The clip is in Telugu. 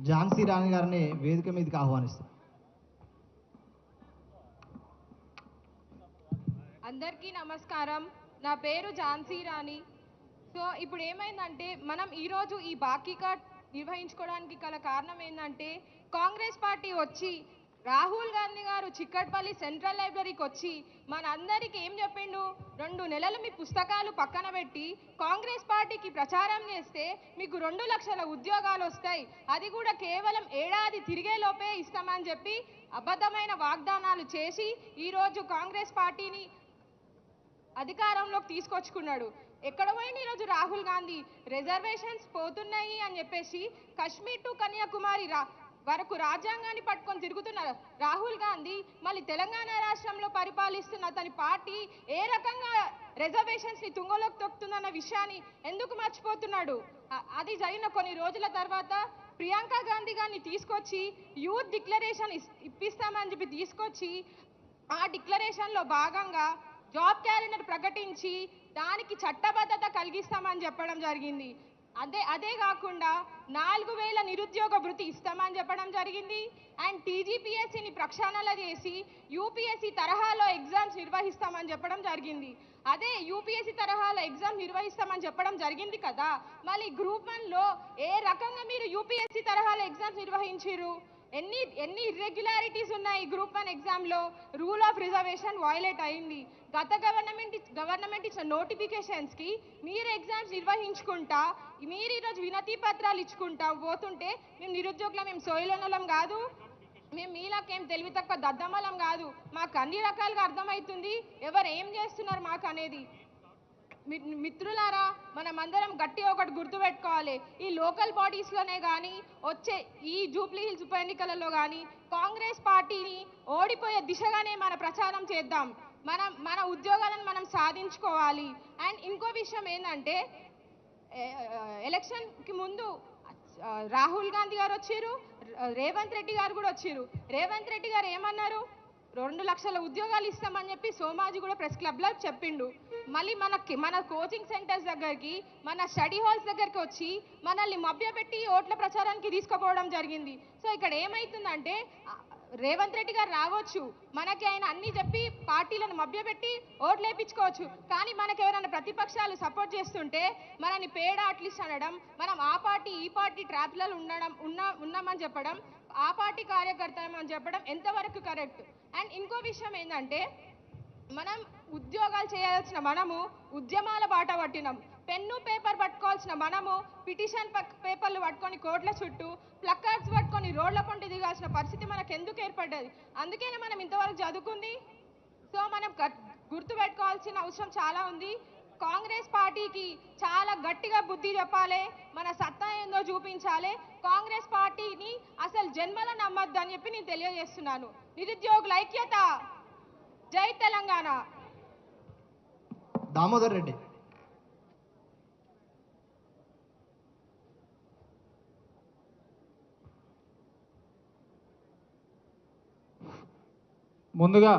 ఝాన్సీ రాణి గారిని వేదిక మీదకి ఆహ్వానిస్తాం. అందరికీ నమస్కారం. నా పేరు ఝాన్సీ రాణి. సో ఇప్పుడు ఏమైందంటే మనం ఈరోజు ఈ బాకీ కార్డ్ నిర్వహించుకోవడానికి గల కారణం ఏంటంటే కాంగ్రెస్ పార్టీ వచ్చి రాహుల్ గాంధీ గారు చిక్కట్పల్లి సెంట్రల్ లైబ్రరీకి వచ్చి మనందరికీ ఏం చెప్పిండు, 2 నెలలు మీ పుస్తకాలు పక్కన పెట్టి కాంగ్రెస్ పార్టీకి ప్రచారం చేస్తే మీకు 2 లక్షల ఉద్యోగాలు వస్తాయి, అది కూడా కేవలం ఏడాది తిరిగేలోపే ఇస్తామని చెప్పి అబద్ధమైన వాగ్దానాలు చేసి ఈరోజు కాంగ్రెస్ పార్టీని అధికారంలోకి తీసుకొచ్చుకున్నాడు. ఎక్కడ పోయింది ఈరోజు రాహుల్ గాంధీ? రిజర్వేషన్స్ పోతున్నాయి అని చెప్పేసి కాశ్మీర్ టు కన్యాకుమారి వరకు రాజ్యాంగాన్ని పట్టుకొని తిరుగుతున్నారు రాహుల్ గాంధీ. మళ్ళీ తెలంగాణ రాష్ట్రంలో పరిపాలిస్తున్న అతని పార్టీ ఏ రకంగా రిజర్వేషన్స్ ని తుంగలోకి తొక్కుతుందన్న విషయాన్ని ఎందుకు మర్చిపోతున్నాడు? అది జరిగిన కొన్ని రోజుల తర్వాత ప్రియాంక గాంధీ గారిని తీసుకొచ్చి యూత్ డిక్లరేషన్ ఇప్పిస్తామని చెప్పి తీసుకొచ్చి ఆ డిక్లరేషన్ లో భాగంగా జాబ్ క్యాలెండర్ ప్రకటించి దానికి చట్టబద్ధత కలిగిస్తామని చెప్పడం జరిగింది. అదే కాకుండా 4000 నిరుద్యోగ భృతి ఇస్తామని చెప్పడం జరిగింది. అండ్ టీజీపీఎస్సీని ప్రక్షాళన చేసి యూపీఎస్సీ తరహాలో ఎగ్జామ్స్ నిర్వహిస్తామని చెప్పడం జరిగింది. అదే యూపీఎస్సీ తరహాలో ఎగ్జామ్ నిర్వహిస్తామని చెప్పడం జరిగింది కదా, మళ్ళీ గ్రూప్ 1లో ఏ రకంగా మీరు యూపీఎస్సీ తరహాలో ఎగ్జామ్స్ నిర్వహించారు? ఎన్ని ఇర్రెగ్యులారిటీస్ ఉన్నాయి గ్రూప్ 1 ఎగ్జామ్లో? రూల్ ఆఫ్ రిజర్వేషన్ వైలేట్ అయింది. గత గవర్నమెంట్ ఇచ్చిన నోటిఫికేషన్స్కి మీరు ఎగ్జామ్స్ నిర్వహించుకుంటా మీరు ఈరోజు వినతి పత్రాలు ఇచ్చుకుంటా పోతుంటే మేము నిరుద్యోగులం, మేము సోయిలోనలం కాదు, మేము మీలాకేం తెలివి తక్కువ దద్దమలం కాదు, మాకు అన్ని రకాలుగా అర్థమవుతుంది ఎవరు ఏం చేస్తున్నారు మాకు అనేది. మిత్రులారా, మనమందరం గట్టిగా ఒకటి గుర్తుపెట్టుకోవాలి, ఈ లోకల్ బాడీస్లోనే కానీ వచ్చే ఈ జూబ్లీ హిల్స్ ఉప ఎన్నికలలో కానీ కాంగ్రెస్ పార్టీని ఓడిపోయే దిశగానే మన ప్రచారం చేద్దాం. మన ఉద్యోగాలను మనం సాధించుకోవాలి. అండ్ ఇంకో విషయం ఏంటంటే ఎలక్షన్కి ముందు రాహుల్ గాంధీ గారు వచ్చారు, రేవంత్ రెడ్డి గారు కూడా వచ్చారు. రేవంత్ రెడ్డి గారు ఏమన్నారు? 2 లక్షల ఉద్యోగాలు ఇస్తామని చెప్పి సోమాజీ కూడా ప్రెస్ క్లబ్లో చెప్పిండు. మళ్ళీ మన కోచింగ్ సెంటర్స్ దగ్గరికి, మన స్టడీ హాల్స్ దగ్గరికి వచ్చి మనల్ని మభ్యపెట్టి ఓట్ల ప్రచారానికి తీసుకుపోవడం జరిగింది. సో ఇక్కడ ఏమవుతుందంటే రేవంత్ రెడ్డి గారు రావచ్చు, మనకి ఆయన అన్ని చెప్పి పార్టీలను మభ్యపెట్టి ఓట్లు వేయించుకోవచ్చు, కానీ మనకు ఎవరైనా ప్రతిపక్షాలు సపోర్ట్ చేస్తుంటే మనని పేడ అట్లీస్ట్ అనడం, మనం ఆ పార్టీ ఈ పార్టీ ట్రాప్లలో ఉన్నామని చెప్పడం, ఆ పార్టీ కార్యకర్తలం అని చెప్పడం ఎంతవరకు కరెక్ట్? అండ్ ఇంకో విషయం ఏంటంటే మనం ఉద్యోగాలు చేయాల్సిన మనము ఉద్యమాల బాట పట్టినాం. పెన్ను పేపర్ పట్టుకోవాల్సిన మనము పిటిషన్ పేపర్లు పట్టుకొని కోట్ల చుట్టూ ప్లకార్డ్స్ పట్టుకొని రోడ్ల పొంటి దిగాల్సిన పరిస్థితి మనకు ఎందుకు ఏర్పడ్డది? అందుకనే మనం ఇంతవరకు చదువుకుంది. సో మనం గుర్తుపెట్టుకోవాల్సిన అవసరం చాలా ఉంది. కాంగ్రెస్ పార్టీకి చాలా గట్టిగా బుద్ధి చెప్పాలి, మన సత్తా ఏందో చూపించాలి. కాంగ్రెస్ పార్టీని అసలు జన్మలో నమ్మొద్దు అని చెప్పి నేను తెలియజేస్తున్నాను. నిరుద్యోగుల ఐక్యత, జై తెలంగాణ. దామోదర్ రెడ్డి. ముందుగా